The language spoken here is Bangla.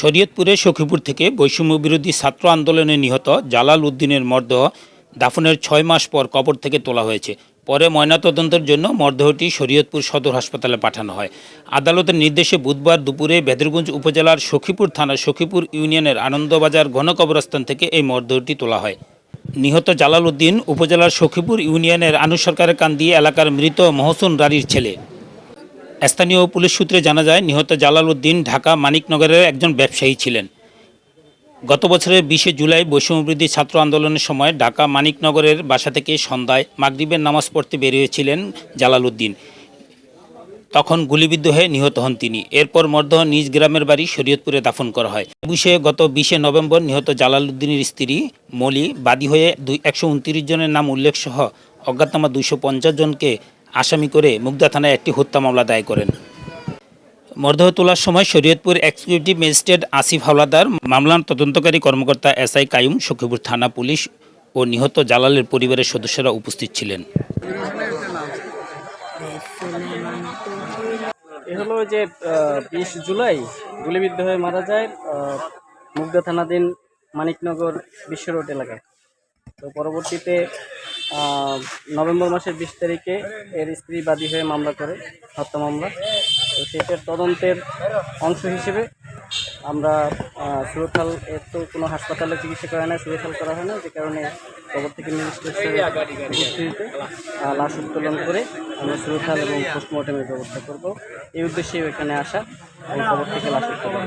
শরীয়তপুরের সখীপুর থেকে বৈষম্যবিরোধী ছাত্র আন্দোলনে নিহত জালাল উদ্দিনের মরদেহ দাফনের ৬ মাস পর কবর থেকে তোলা হয়েছে। পরে ময়নাতদন্তের জন্য মরদেহটি শরীয়তপুর সদর হাসপাতালে পাঠানো হয়। আদালতের নির্দেশে বুধবার দুপুরে বেদরগঞ্জ উপজেলার সখীপুর থানার সখীপুর ইউনিয়নের আনন্দবাজার গণকবরস্থান থেকে এই মরদেহটি তোলা হয়। নিহত জালাল উদ্দিন উপজেলার সখীপুর ইউনিয়নের আনু সরকারের কান্দি এলাকার মৃত মহসুন রারির ছেলে। স্থানীয় পুলিশ সূত্রে জানা যায়, নিহত জালাল উদ্দিন ঢাকা মানিকনগরের একজন ব্যবসায়ী ছিলেন। গত বছরের ২০ জুলাই বৈষম্যবিরোধী ছাত্র আন্দোলনের সময় ঢাকা মানিকনগরের বাসা থেকে সন্ধ্যায় মাগরিবের নামাজ পড়তে বেরিয়েছিলেন জালাল উদ্দিন। তখন গুলিবিদ্ধ হয়ে নিহত হন তিনি। এরপর মরদেহ নিজ গ্রামের বাড়ি শরীয়তপুরে দাফন করা হয়। বিষয়ে গত ২০ নভেম্বর নিহত জালাল উদ্দিনের স্ত্রী মলি বাদী হয়ে ১২৯ জনের নাম উল্লেখ সহ অজ্ঞাতনামা ২৫০ জনকে আসামি করে মুগদা থানায় একটি হত্যা মামলা দায়ের করেন। মরদেহ তোলার সময় শরীয়তপুর এক্সিকিউটিভ ম্যাজিস্ট্রেট আসিফ হাওলাদার, মামলার তদন্তকারী কর্মকর্তা এসআই কাইয়ুম, সখীপুর থানা পুলিশ ও নিহত জালালের পরিবারের সদস্যরা উপস্থিত ছিলেন। এ হলো যে ২০ জুলাই গুলিবিদ্ধ হয়ে মারা যায় মুগদা থানাধীন মানিকনগর বিশ্ব রোড এলাকায়। তো পরবর্তীতে নভেম্বর মাসের ২০ তারিখে এর স্ত্রী বাদী হয়ে মামলা করে, হত্যা মামলা। তো সেটার তদন্তের অংশ হিসেবে আমরা সুরতহাল, এর তো কোনো হাসপাতালে চিকিৎসা করা হয় না, সুরতহাল করা হয় না, যে কারণে কবর থেকে উপস্থিতিতে লাশ উত্তোলন করে আমরা সুরতহাল এবং পোস্টমর্টমের ব্যবস্থা করব। এই উদ্দেশ্যে এখানে আসা এবং কবর থেকে লাশ উত্তোলন।